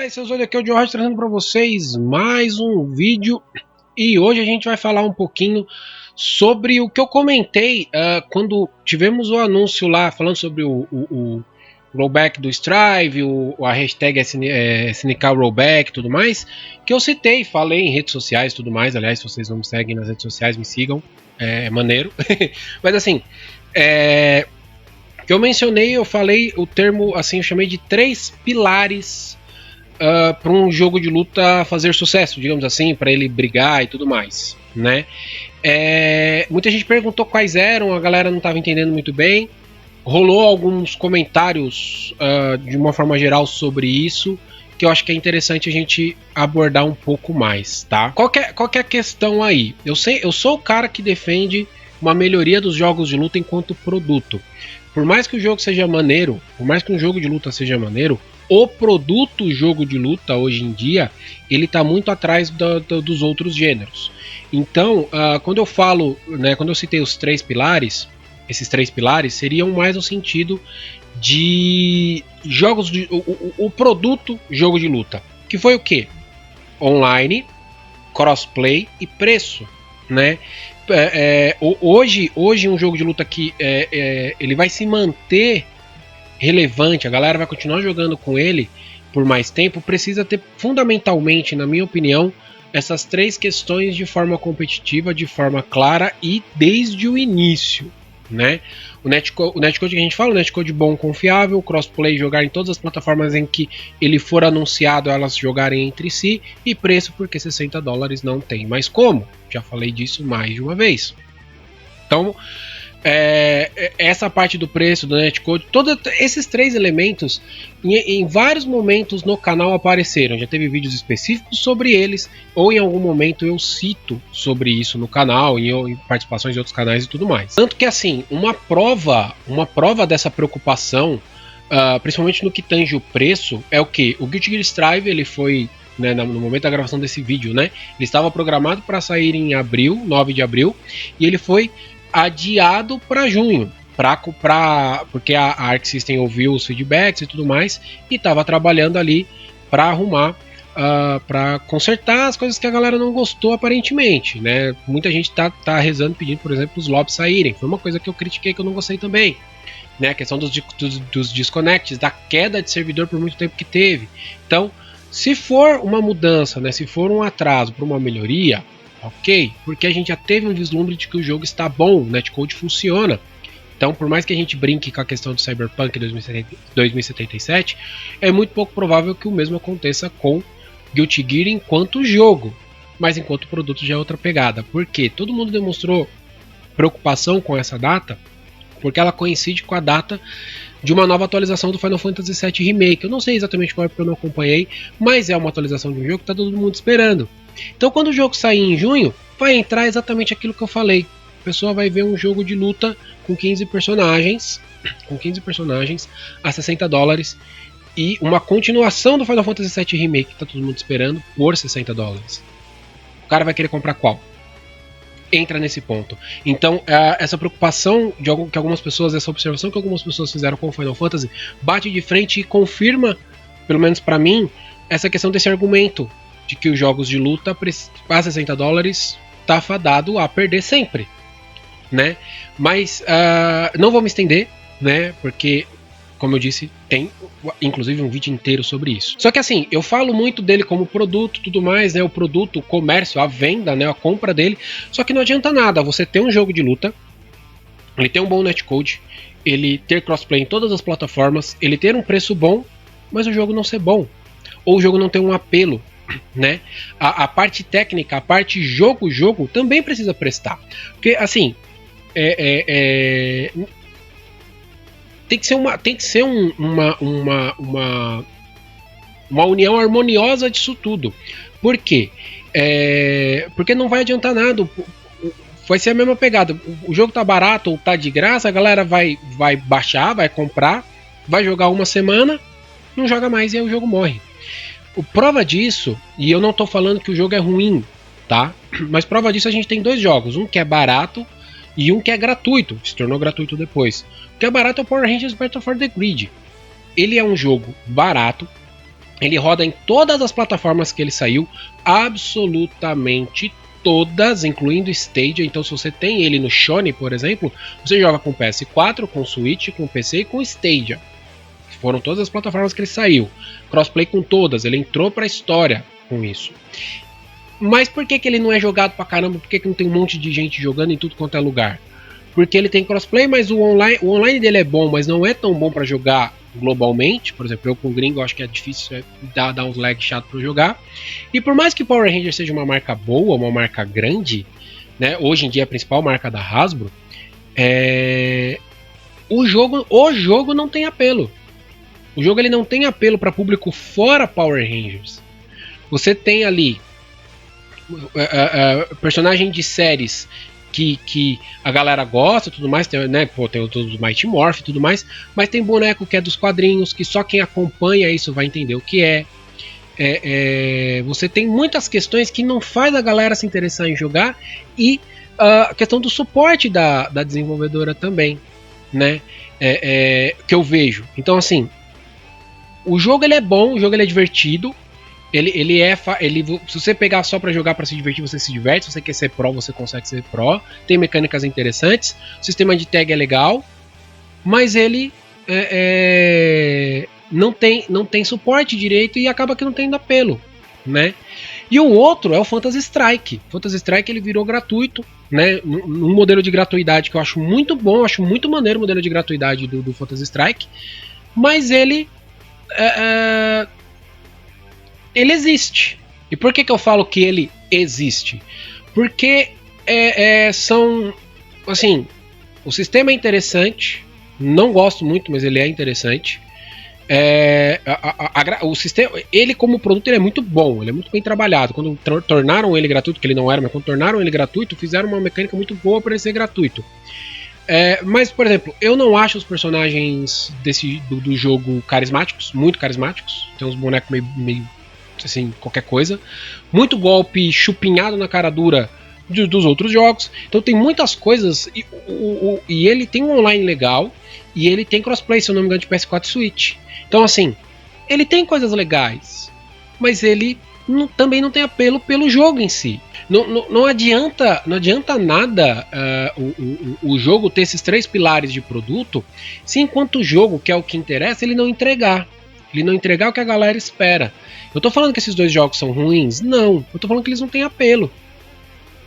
Fala aí, seus olhos, aqui é o Jorge trazendo para vocês mais um vídeo. E hoje a gente vai falar um pouquinho sobre o que eu comentei quando tivemos o anúncio lá, falando sobre o rollback do Strive, a hashtag SNK rollback e tudo mais, que eu citei, falei em redes sociais e tudo mais. Aliás, se vocês não me seguem nas redes sociais, me sigam, é maneiro. Mas assim, que eu mencionei, eu falei o termo, assim, eu chamei de 3 pilares para um jogo de luta fazer sucesso, digamos assim, para ele brigar e tudo mais, né? Muita gente perguntou quais eram, a galera não estava entendendo muito bem. Rolou alguns comentários de uma forma geral sobre isso, que eu acho que é interessante a gente abordar um pouco mais, tá? Qual que é a questão aí? Eu sou o cara que defende uma melhoria dos jogos de luta enquanto produto. Por mais que o jogo seja maneiro, por mais que um jogo de luta seja maneiro, o produto jogo de luta hoje em dia, ele está muito atrás dos outros gêneros. Então, quando eu falo, né, quando eu citei os 3 pilares, esses 3 pilares seriam mais no sentido de jogos de o produto jogo de luta, que foi o quê? Online, crossplay e preço, né? Hoje um jogo de luta que ele vai se manter relevante, a galera vai continuar jogando com ele por mais tempo, precisa ter fundamentalmente, na minha opinião, essas 3 questões de forma competitiva, de forma clara e desde o início, né? O netcode que a gente fala, o netcode bom, confiável, crossplay, jogar em todas as plataformas em que ele for anunciado, elas jogarem entre si, e preço, porque $60 não tem mais como. Já falei disso mais de uma vez. Então, essa parte do preço, do netcode, todos esses 3 elementos em vários momentos no canal apareceram. Já teve vídeos específicos sobre eles, ou em algum momento eu cito sobre isso no canal, em participações de outros canais e tudo mais. Tanto que assim, uma prova dessa preocupação, principalmente no que tange o preço, é o que? O Guilty Gear Strive, ele foi, né, no momento da gravação desse vídeo, né, ele estava programado para sair em abril, 9 de abril, e ele foi adiado para junho, porque a Arc System ouviu os feedbacks e tudo mais, e estava trabalhando ali para arrumar, para consertar as coisas que a galera não gostou aparentemente, né? Muita gente tá rezando, pedindo, por exemplo, os lobbies saírem. Foi uma coisa que eu critiquei, que eu não gostei também, né? A questão dos disconnects, da queda de servidor por muito tempo que teve. Então, se for uma mudança, né, se for um atraso para uma melhoria, ok, porque a gente já teve um vislumbre de que o jogo está bom, o netcode funciona. Então, por mais que a gente brinque com a questão do Cyberpunk 2077, é muito pouco provável que o mesmo aconteça com Guilty Gear enquanto jogo, mas enquanto produto já é outra pegada. Porque todo mundo demonstrou preocupação com essa data, porque ela coincide com a data de uma nova atualização do Final Fantasy VII Remake. Eu não sei exatamente qual é, porque eu não acompanhei, mas é uma atualização de um jogo que está todo mundo esperando. Então, quando o jogo sair em junho, vai entrar exatamente aquilo que eu falei. A pessoa vai ver um jogo de luta com 15 personagens a $60 e uma continuação do Final Fantasy VII Remake que tá todo mundo esperando por $60. O cara vai querer comprar qual? Entra nesse ponto. Então, essa preocupação que algumas pessoas, essa observação que algumas pessoas fizeram com o Final Fantasy, bate de frente e confirma, pelo menos para mim, essa questão desse argumento de que os jogos de luta a $60 tá fadado a perder sempre, né? Mas não vou me estender, né? Porque, como eu disse, tem inclusive um vídeo inteiro sobre isso. Só que assim, eu falo muito dele como produto, tudo mais, né? O produto, o comércio, a venda, né? A compra dele. Só que não adianta nada você ter um jogo de luta, ele ter um bom netcode, ele ter crossplay em todas as plataformas, ele ter um preço bom, mas o jogo não ser bom, ou o jogo não ter um apelo, né? A parte técnica, a parte jogo também precisa prestar, porque assim tem que ser uma união harmoniosa disso tudo. Por quê? Porque não vai adiantar nada. Vai ser a mesma pegada. O jogo tá barato ou tá de graça, a galera vai baixar, vai comprar, vai jogar uma semana, não joga mais e aí o jogo morre. Prova disso, e eu não tô falando que o jogo é ruim, tá? Mas prova disso, a gente tem 2 jogos, um que é barato e um que é gratuito, se tornou gratuito depois. O que é barato é o Power Rangers Battle for the Grid. Ele é um jogo barato, Ele roda em todas as plataformas que ele saiu, absolutamente todas, incluindo Stadia. Então, se você tem ele no Sony, por exemplo, você joga com PS4, com Switch, com PC e com Stadia. Foram todas as plataformas que ele saiu. Crossplay com todas, ele entrou pra história com isso. Mas por que ele não é jogado pra caramba? Por que não tem um monte de gente jogando em tudo quanto é lugar? Porque ele tem crossplay, mas o online dele é bom, mas não é tão bom pra jogar globalmente. Por exemplo, eu com o gringo acho que é difícil dar uns lag chato pra jogar. E por mais que Power Rangers seja uma marca boa, uma marca grande, né, hoje em dia é a principal marca da Hasbro, o jogo não tem apelo. O jogo ele não tem apelo para público fora Power Rangers. Você tem ali personagem de séries que a galera gosta e tudo mais, tem, né, tem os Mighty Morph e tudo mais, mas tem boneco que é dos quadrinhos, que só quem acompanha isso vai entender o que é. Você tem muitas questões que não faz a galera se interessar em jogar, e a questão do suporte da desenvolvedora também, né, que eu vejo. Então assim, o jogo ele é bom, o jogo ele é divertido. Se você pegar só pra jogar pra se divertir, você se diverte. Se você quer ser pro, você consegue ser pro. Tem mecânicas interessantes. O sistema de tag é legal. Mas ele não tem suporte direito e acaba que não tem apelo, né? E o outro é o Phantasy Strike. O Phantasy Strike ele virou gratuito, né? Um modelo de gratuidade que eu acho muito bom. Eu acho muito maneiro o modelo de gratuidade do Phantasy Strike. Mas ele existe. E por que eu falo que ele existe? Porque são, assim, o sistema é interessante. Não gosto muito, mas ele é interessante. O sistema, ele como produto, ele é muito bom, ele é muito bem trabalhado. Quando tornaram ele gratuito, que ele não era, mas quando tornaram ele gratuito, fizeram uma mecânica muito boa para ele ser gratuito. Mas, por exemplo, eu não acho os personagens do jogo carismáticos, muito carismáticos. Tem uns bonecos meio assim, qualquer coisa. Muito golpe chupinhado na cara dura dos outros jogos. Então tem muitas coisas. E ele tem um online legal. E ele tem crossplay, se eu não me engano, de PS4 e Switch. Então assim, ele tem coisas legais. Mas ele também não tem apelo pelo jogo em si. Não adianta nada o jogo ter esses 3 pilares de produto, se enquanto o jogo, que é o que interessa, ele não entregar. Ele não entregar o que a galera espera. Eu tô falando que esses 2 jogos são ruins? Não. Eu tô falando que eles não têm apelo.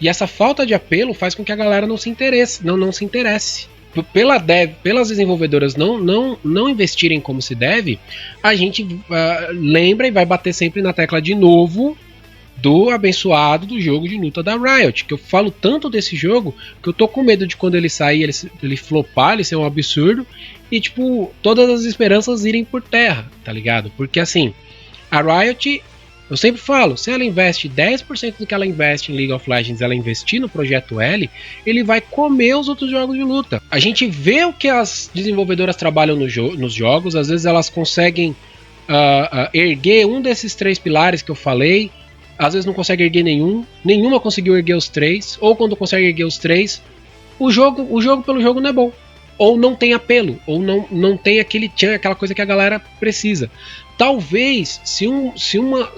E essa falta de apelo faz com que a galera não se interesse. Não se interesse. Pelas desenvolvedoras não investirem como se deve, a gente lembra e vai bater sempre na tecla de novo do abençoado do jogo de luta da Riot, que eu falo tanto desse jogo que eu tô com medo de quando ele sair, ele flopar, ele ser um absurdo e tipo, todas as esperanças irem por terra, tá ligado? Porque assim, a Riot, eu sempre falo, se ela investe 10% do que ela investe em League of Legends, ela investir no Projeto L, ele vai comer os outros jogos de luta. A gente vê o que as desenvolvedoras trabalham nos jogos, às vezes elas conseguem erguer um desses 3 pilares que eu falei, às vezes não consegue erguer nenhuma conseguiu erguer os 3, ou quando consegue erguer os 3, o jogo pelo jogo não é bom, ou não tem apelo, ou não tem aquela coisa que a galera precisa. Talvez, se uma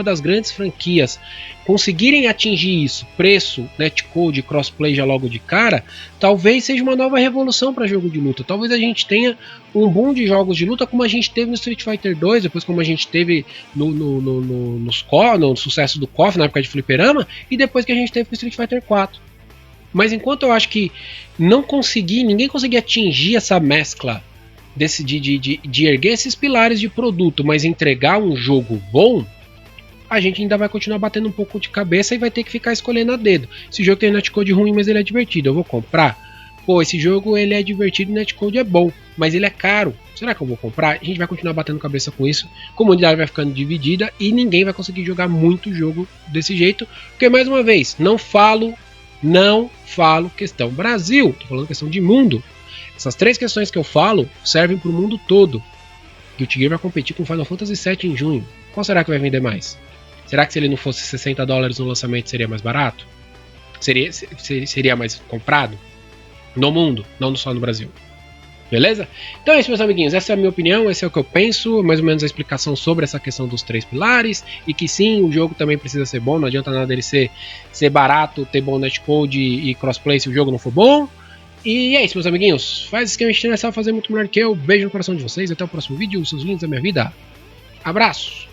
das grandes franquias conseguirem atingir isso, preço, netcode, crossplay já logo de cara, talvez seja uma nova revolução para jogo de luta. Talvez a gente tenha um boom de jogos de luta como a gente teve no Street Fighter 2, depois como a gente teve no sucesso do KOF na época de fliperama, e depois que a gente teve no Street Fighter 4. Mas enquanto eu acho que ninguém conseguir atingir essa mescla de erguer esses pilares de produto, mas entregar um jogo bom, a gente ainda vai continuar batendo um pouco de cabeça e vai ter que ficar escolhendo a dedo. Esse jogo tem netcode ruim, mas ele é divertido, eu vou comprar? Pô, esse jogo ele é divertido e o netcode é bom, mas ele é caro. Será que eu vou comprar? A gente vai continuar batendo cabeça com isso, a comunidade vai ficando dividida e ninguém vai conseguir jogar muito jogo desse jeito, porque mais uma vez, não falo questão Brasil, tô falando questão de mundo. Essas 3 questões que eu falo servem para o mundo todo. Guilty Gear vai competir com Final Fantasy VII em junho. Qual será que vai vender mais? Será que se ele não fosse $60 no lançamento seria mais barato? Seria mais comprado? No mundo, não só no Brasil. Beleza? Então é isso, meus amiguinhos. Essa é a minha opinião, esse é o que eu penso, mais ou menos a explicação sobre essa questão dos 3 pilares. E que sim, o jogo também precisa ser bom, não adianta nada dele ser barato, ter bom netcode e crossplay se o jogo não for bom. E é isso, meus amiguinhos. Faz esquema de fazer muito melhor que eu. Beijo no coração de vocês. Até o próximo vídeo. Seus lindos da minha vida. Abraço!